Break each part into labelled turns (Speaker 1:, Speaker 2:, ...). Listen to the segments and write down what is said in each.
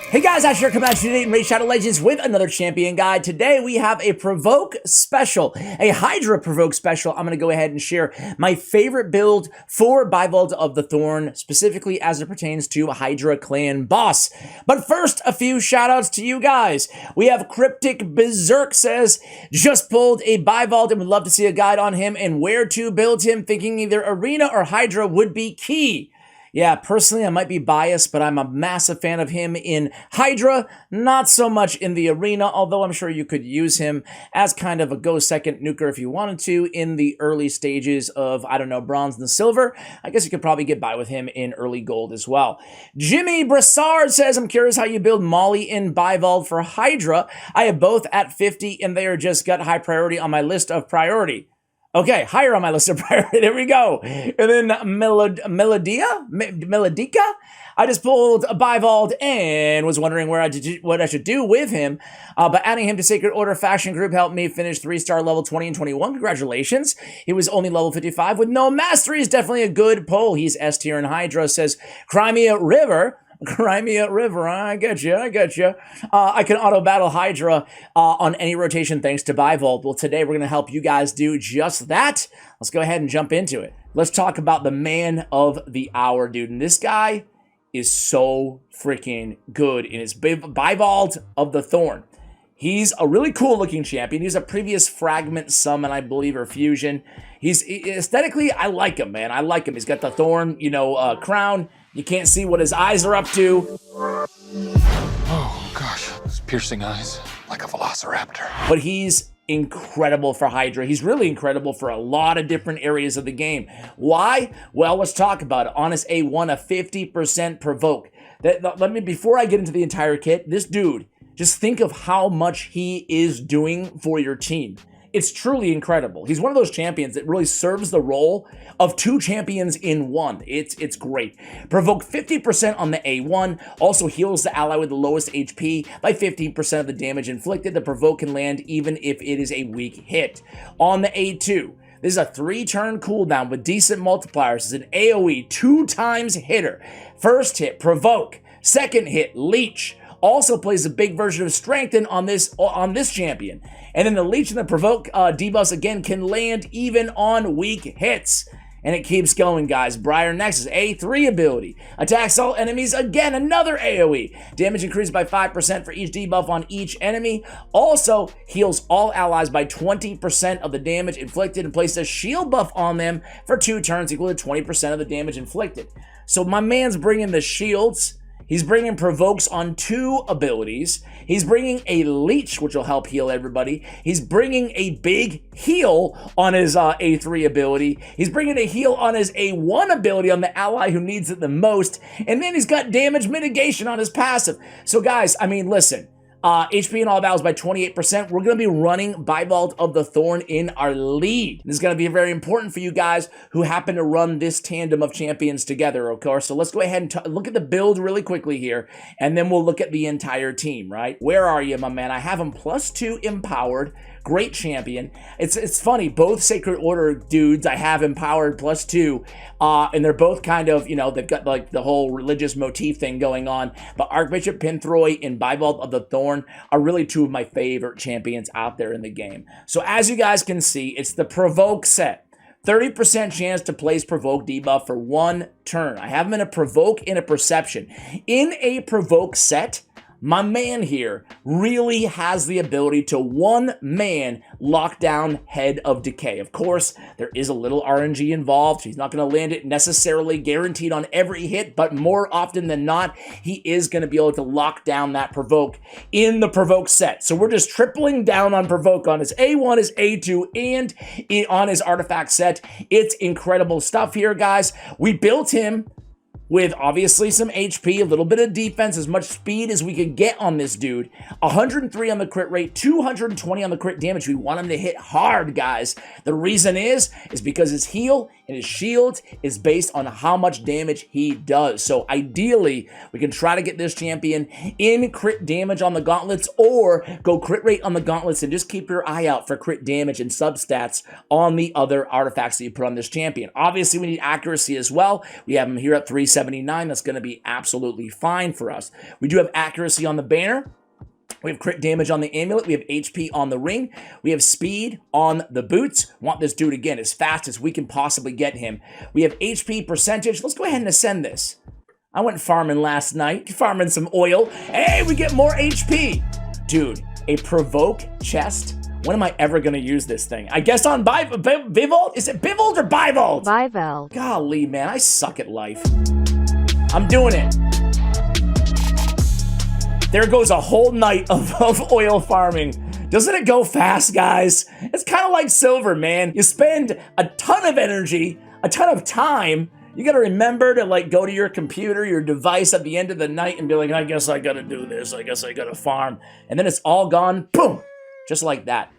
Speaker 1: Hey guys, Asher coming at you today in Raid Shadow Legends with another champion guide. Today we have a Provoke special, a Hydra Provoke special. I'm going to go ahead and share my favorite build for Bivald of the Thorn, specifically as it pertains to Hydra Clan Boss. But first, a few shoutouts to you guys. We have Cryptic Berserk says, just pulled a Bivald and would love to see a guide on him and where to build him, thinking either Arena or Hydra would be key. Yeah, personally, I might be biased, but I'm a massive fan of him in Hydra, not so much in the Arena, although I'm sure you could use him as kind of a go-second nuker if you wanted to in the early stages of, I don't know, Bronze and Silver. I guess you could probably get by with him in early Gold as well. Jimmy Brassard says, I'm curious how you build Molly in Bivald for Hydra. I have both at 50, and they are just got high priority on my list of priority. Okay, higher on my list of priority. There we go. And then Melodica? I just pulled a Bivald and was wondering what I should do with him. But adding him to Sacred Order Faction Group helped me finish 3-star level 20 and 21. Congratulations. He was only level 55 with no Masteries. Definitely a good pull. He's S tier in Hydra. Says Crimea River. I get you. I can auto-battle Hydra on any rotation thanks to Bivald. Well, today we're going to help you guys do just that. Let's go ahead and jump into it. Let's talk about the man of the hour, dude. And this guy is so freaking good in his Bivald of the Thorn. He's a really cool-looking champion. He's a previous Fragment Summon, I believe, or Fusion. Aesthetically, I like him, man. I like him. He's got the Thorn, crown. You can't see what his eyes are up to.
Speaker 2: Oh, gosh. Those piercing eyes, like a velociraptor.
Speaker 1: But he's incredible for Hydra. He's really incredible for a lot of different areas of the game. Why? Well, let's talk about it. On his A1, a 50% provoke. Before I get into the entire kit, this dude, just think of how much he is doing for your team. It's truly incredible. He's one of those champions that really serves the role of two champions in one. It's great. Provoke 50% on the A1. Also heals the ally with the lowest HP by 15% of the damage inflicted. The provoke can land even if it is a weak hit. On the A2, this is a 3-turn cooldown with decent multipliers. It's an AoE 2x hitter. First hit, provoke. Second hit, leech. Also plays a big version of Strengthen on this champion. And then the Leech and the Provoke debuffs again can land even on weak hits. And it keeps going, guys. Briar Nexus, A3 ability. Attacks all enemies, again, another AoE. Damage increased by 5% for each debuff on each enemy. Also heals all allies by 20% of the damage inflicted and places a shield buff on them for 2 turns equal to 20% of the damage inflicted. So my man's bringing the shields. He's bringing provokes on 2 abilities. He's bringing a leech, which will help heal everybody. He's bringing a big heal on his A3 ability. He's bringing a heal on his A1 ability on the ally who needs it the most. And then he's got damage mitigation on his passive. So guys, I mean, listen. HP in all battles by 28%. We're going to be running Bivald of the Thorn in our lead. This is going to be very important for you guys who happen to run this tandem of champions together, of course. So let's go ahead and look at the build really quickly here, and then we'll look at the entire team, right? Where are you, my man? I have him +2 empowered. Great champion. It's funny, both Sacred Order dudes I have empowered +2, and they're both kind of, they've got like the whole religious motif thing going on. But Archbishop Pinthroy and Bivald of the Thorn are really 2 of my favorite champions out there in the game. So as you guys can see, it's the Provoke set. 30% chance to place Provoke debuff for 1 turn. I have him in a Provoke and a Perception. In a Provoke set, my man here really has the ability to one-man lock down Head of Decay. Of course, there is a little RNG involved. He's not going to land it necessarily guaranteed on every hit, but more often than not, he is going to be able to lock down that Provoke in the Provoke set. So we're just tripling down on Provoke on his A1, his A2, and on his artifact set. It's incredible stuff here, guys. We built him with obviously some HP, a little bit of defense, as much speed as we could get on this dude. 103 on the crit rate, 220 on the crit damage. We want him to hit hard, guys. The reason is because his heal and his shield is based on how much damage he does. So ideally, we can try to get this champion in crit damage on the gauntlets, or go crit rate on the gauntlets and just keep your eye out for crit damage and substats on the other artifacts that you put on this champion. Obviously, we need accuracy as well. We have him here at 379. That's going to be absolutely fine for us. We do have accuracy on the banner. We have crit damage on the amulet. We have HP on the ring. We have speed on the boots. Want this dude again as fast as we can possibly get him. We have HP percentage. Let's go ahead and ascend this. I went farming last night, farming some oil. Hey, we get more HP. Dude, a provoke chest. When am I ever going to use this thing? I guess on Bivald? Is it Bivald or Bivald?
Speaker 3: Bivald.
Speaker 1: Golly, man, I suck at life. I'm doing it. There goes a whole night of oil farming. Doesn't it go fast, guys? It's kind of like silver, man. You spend a ton of energy, a ton of time. You got to remember to like go to your computer, your device at the end of the night and be like, I guess I got to do this. I guess I got to farm. And then it's all gone. Boom. Just like that.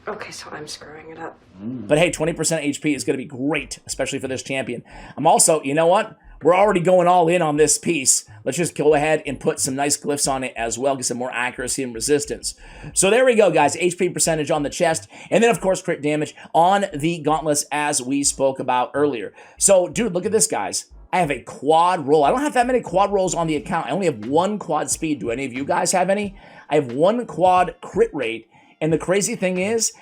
Speaker 4: Okay, so I'm screwing it up.
Speaker 1: But hey, 20% HP is going to be great, especially for this champion. I'm also, you know what? We're already going all in on this piece. Let's just go ahead and put some nice glyphs on it as well, get some more accuracy and resistance. So there we go, guys. HP percentage on the chest, and then, of course, crit damage on the gauntlets as we spoke about earlier. So, dude, look at this, guys. I have a quad roll. I don't have that many quad rolls on the account. I only have one quad speed. Do any of you guys have any? I have one quad crit rate, and the crazy thing is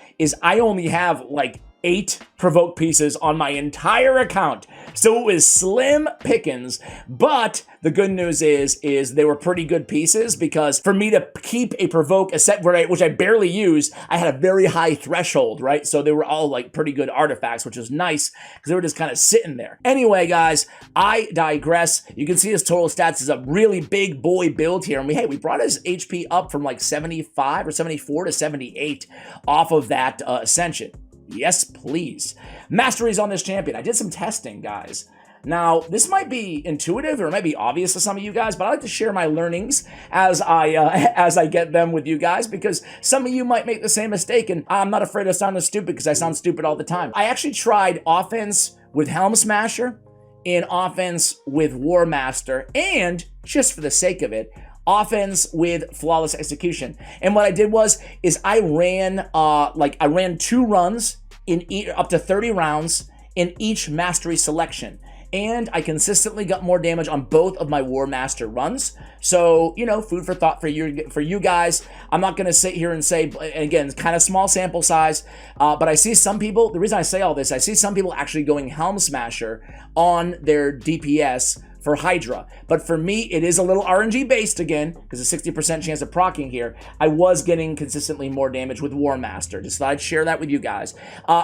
Speaker 1: I only have, like, 8 provoke pieces on my entire account. So it was slim pickings, but the good news is they were pretty good pieces, because for me to keep a provoke, a set which I barely use, I had a very high threshold, right? So they were all like pretty good artifacts, which was nice because they were just kind of sitting there. Anyway, guys, I digress. You can see his total stats is a really big boy build here. And we brought his HP up from like 75 or 74 to 78 off of that ascension. Yes, please. Masteries on this champion. I did some testing, guys. Now, this might be intuitive or it might be obvious to some of you guys, but I like to share my learnings as I get them with you guys, because some of you might make the same mistake, and I'm not afraid of sounding stupid because I sound stupid all the time. I actually tried offense with Helm Smasher and offense with War Master, and just for the sake of it, offense with Flawless Execution. And what I did is I ran 2 runs in up to 30 rounds in each mastery selection. And I consistently got more damage on both of my War Master runs. So, you know, food for thought for you guys. I'm not going to sit here and say, again, it's kind of small sample size, but I see some people, the reason I say all this, I see some people actually going Helm Smasher on their DPS for Hydra. But for me, it is a little RNG based again, because a 60% chance of proccing here. I was getting consistently more damage with War Master. Just thought I'd share that with you guys.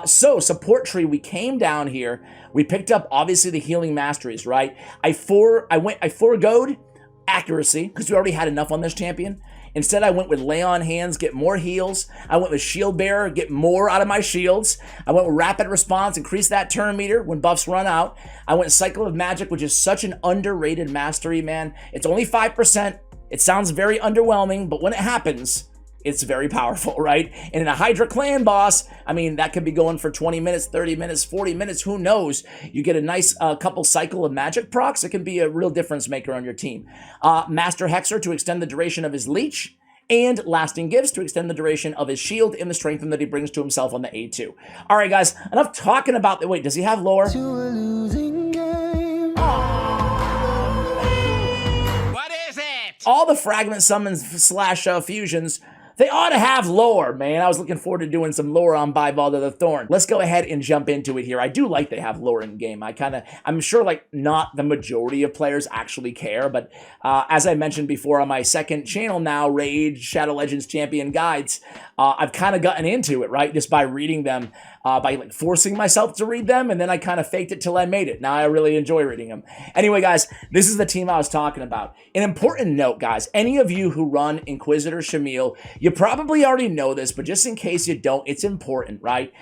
Speaker 1: So, support tree, we came down here. We picked up, obviously, the healing masteries, right? I foregoed accuracy, because we already had enough on this champion. Instead, I went with Lay on Hands, get more heals. I went with Shield Bearer, get more out of my shields. I went with Rapid Response, increase that turn meter when buffs run out. I went Cycle of Magic, which is such an underrated mastery, man. It's only 5%. It sounds very underwhelming, but when it happens, it's very powerful, right? And in a Hydra clan boss, I mean, that could be going for 20 minutes, 30 minutes, 40 minutes, who knows? You get a nice couple cycle of magic procs, it can be a real difference maker on your team. Master Hexer to extend the duration of his leech, and Lasting Gifts to extend the duration of his shield and the strength that he brings to himself on the A2. All right, guys, enough talking about the, wait, does he have lore?
Speaker 5: To a losing game.
Speaker 6: What is it?
Speaker 1: All the fragment summons / fusions, they ought to have lore, man. I was looking forward to doing some lore on Bivald of the Thorn. Let's go ahead and jump into it here. I do like they have lore in game. I'm sure like not the majority of players actually care, but as I mentioned before on my second channel now, Rage Shadow Legends Champion Guides, I've kind of gotten into it, right? Just by reading them, by like forcing myself to read them, and then I kind of faked it till I made it. Now I really enjoy reading them. Anyway, guys, this is the team I was talking about. An important note, guys, any of you who run Inquisitor Shamil, you probably already know this, but just in case you don't, it's important, right?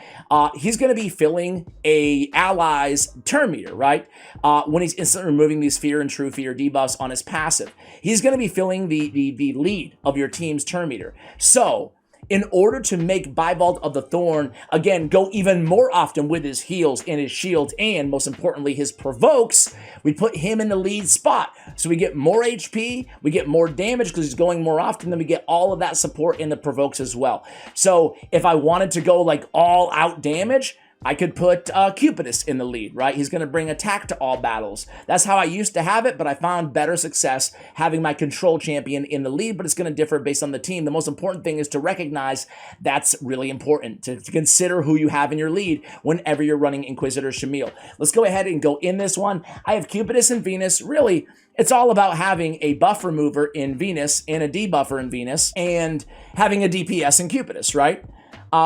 Speaker 1: He's going to be filling a ally's turn meter, right? When he's instantly removing these Fear and True Fear debuffs on his passive. He's going to be filling the lead of your team's turn meter. So, in order to make Bivald of the Thorn, again, go even more often with his heals and his shields, and most importantly, his provokes, we put him in the lead spot. So we get more HP, we get more damage because he's going more often, then we get all of that support in the provokes as well. So if I wanted to go like all out damage, I could put Cupidus in the lead, right? He's going to bring attack to all battles. That's how I used to have it, but I found better success having my control champion in the lead, but it's going to differ based on the team. The most important thing is to recognize that's really important, to consider who you have in your lead whenever you're running Inquisitor Shamil. Let's go ahead and go in this one. I have Cupidus and Venus. Really, it's all about having a buff remover in Venus and a debuffer in Venus and having a DPS in Cupidus, right?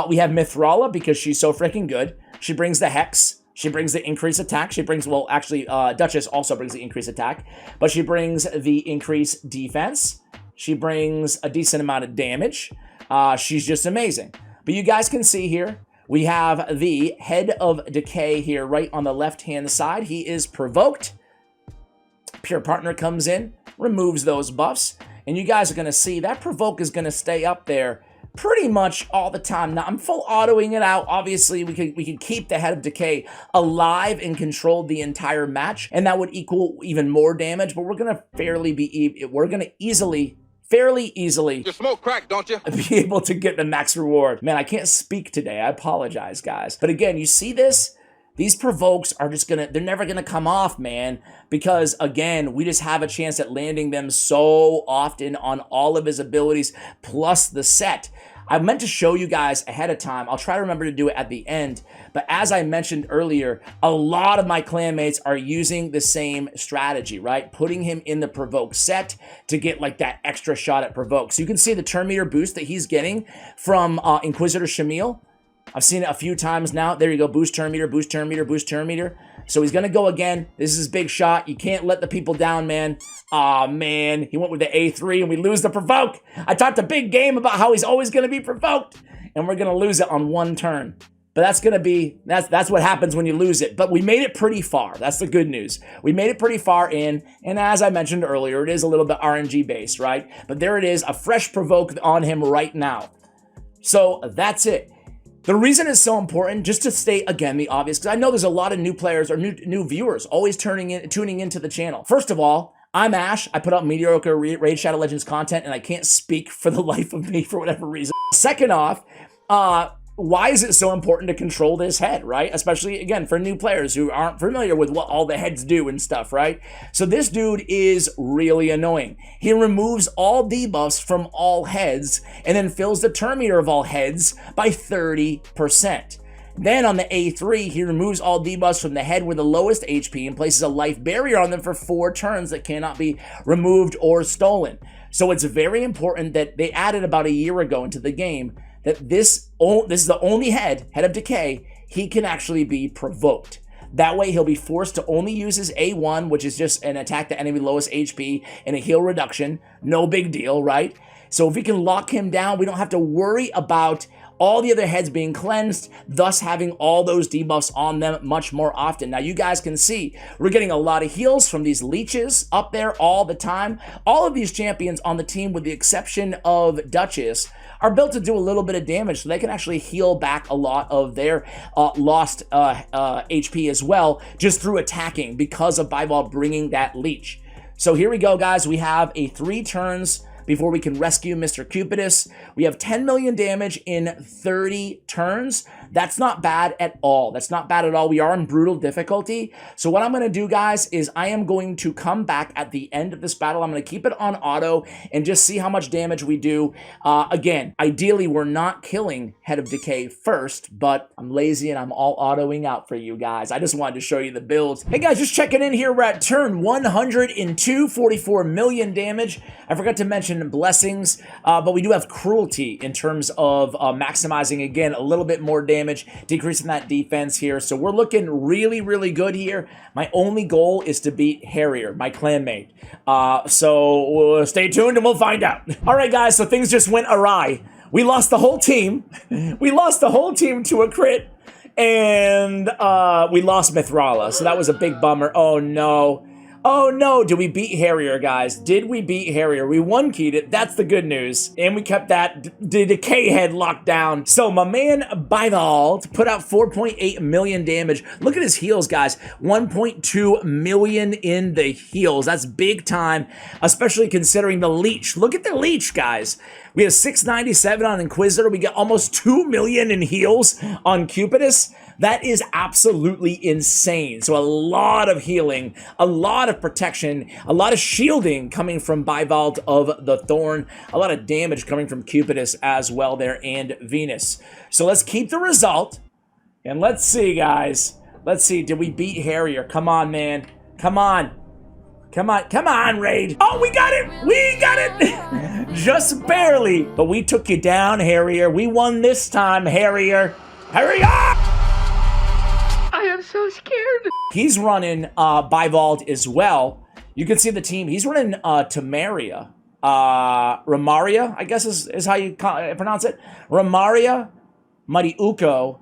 Speaker 1: We have Mithrala because she's so freaking good. She brings the Hex. She brings the increased attack. She brings, well, actually, Duchess also brings the increased attack, but she brings the increased defense. She brings a decent amount of damage. She's just amazing. But you guys can see here, we have the Head of Decay here right on the left-hand side. He is provoked. Pure Partner comes in, removes those buffs, and you guys are going to see that provoke is going to stay up there pretty much all the time. Now, I'm full autoing it out. Obviously, we could keep the Head of Decay alive and control the entire match, and that would equal even more damage, but we're going to fairly easily
Speaker 6: You smoke crack, don't you?
Speaker 1: be able to get the max reward. Man, I can't speak today. I apologize, guys. But again, you see this? These provokes are just they're never gonna come off, man, because again, we just have a chance at landing them so often on all of his abilities, plus the set. I meant to show you guys ahead of time. I'll try to remember to do it at the end. But as I mentioned earlier, a lot of my clanmates are using the same strategy, right? Putting him in the provoke set to get like that extra shot at provoke. So you can see the turn meter boost that he's getting from Inquisitor Shamil. I've seen it a few times now. There you go. Boost turn meter, boost turn meter, boost turn meter. So he's going to go again. This is his big shot. You can't let the people down, man. Aw, man. He went with the A3 and we lose the provoke. I talked a big game about how he's always going to be provoked. And we're going to lose it on one turn. But that's going to be, that's what happens when you lose it. But we made it pretty far. That's the good news. We made it pretty far in. And as I mentioned earlier, it is a little bit RNG based, right? But there it is. A fresh provoke on him right now. So that's it. The reason it's so important, just to state again the obvious, because I know there's a lot of new players or new viewers always tuning into the channel. First of all, I'm Ash. I put out mediocre Raid Shadow Legends content, and I can't speak for the life of me for whatever reason. Second off, why is it so important to control this head, right? Especially, again, for new players who aren't familiar with what all the heads do and stuff, right? So this dude is really annoying. He removes all debuffs from all heads and then fills the turn meter of all heads by 30%. Then on the A3, he removes all debuffs from the head with the lowest HP and places a life barrier on them for 4 turns that cannot be removed or stolen. So it's very important that they added about a year ago into the game that this is the only Head of Decay, he can actually be provoked. That way he'll be forced to only use his A1, which is just an attack the enemy lowest HP and a heal reduction. No big deal, right? So if we can lock him down, we don't have to worry about all the other heads being cleansed, thus having all those debuffs on them much more often. Now you guys can see, we're getting a lot of heals from these leeches up there all the time. All of these champions on the team, with the exception of Duchess, are built to do a little bit of damage, so they can actually heal back a lot of their lost HP as well, just through attacking because of Bivald bringing that leech. So here we go, guys. We have a 3 turns before we can rescue Mr. Cupidus. We have 10 million damage in 30 turns. That's not bad at all. That's not bad at all. We are in brutal difficulty. So what I'm going to do, guys, is I am going to come back at the end of this battle. I'm going to keep it on auto and just see how much damage we do. Again, ideally, we're not killing Head of Decay first, but I'm lazy and I'm all autoing out for you guys. I just wanted to show you the builds. Hey, guys, just checking in here. We're at turn 102, 44 million damage. I forgot to mention blessings, but we do have cruelty in terms of maximizing, again, a little bit more damage, decreasing that defense here. So we're looking really, really good here. My only goal is to beat Harrier, my clanmate. So stay tuned and we'll find out. All right, guys, so things just went awry. We lost the whole team. We lost the whole team to a crit, and we lost Mithrala, so that was a big bummer. Oh, no. Oh no, did we beat Harrier, guys? Did we beat Harrier? We one-keyed it, that's the good news. And we kept that decay head locked down. So my man Bivald put out 4.8 million damage. Look at his heals, guys. 1.2 million in the heals. That's big time, especially considering the leech. Look at the leech, guys. We have 697 on Inquisitor. We get almost 2 million in heals on Cupidus. That is absolutely insane. So a lot of healing, a lot of protection, a lot of shielding coming from Bivald of the Thorn, a lot of damage coming from Cupidus as well there, and Venus. So let's keep the result, and let's see, guys. Let's see, did we beat Harrier? Come on, man. Come on. Come on, come on, Raid. Oh, we got it! We got it! Just barely. But we took you down, Harrier. We won this time, Harrier. Harrier!
Speaker 4: I am so scared.
Speaker 1: He's running Bivald as well. You can see the team. He's running Tamaria. Ramaria, I guess is how you pronounce it. Ramaria, Mighty Uko,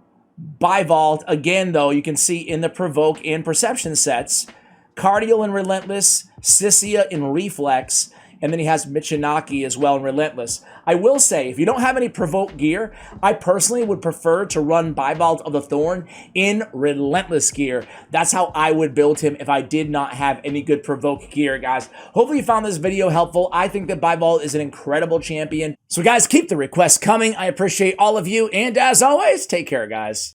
Speaker 1: Bivald. Again, though, you can see in the Provoke and Perception sets, Cardial and Relentless, Sissia in Reflex, and then he has Michinaki as well in Relentless. I will say, if you don't have any Provoke gear, I personally would prefer to run Bivald of the Thorn in Relentless gear. That's how I would build him if I did not have any good Provoke gear, guys. Hopefully you found this video helpful. I think that Bivald is an incredible champion. So guys, keep the requests coming. I appreciate all of you, and as always, take care, guys.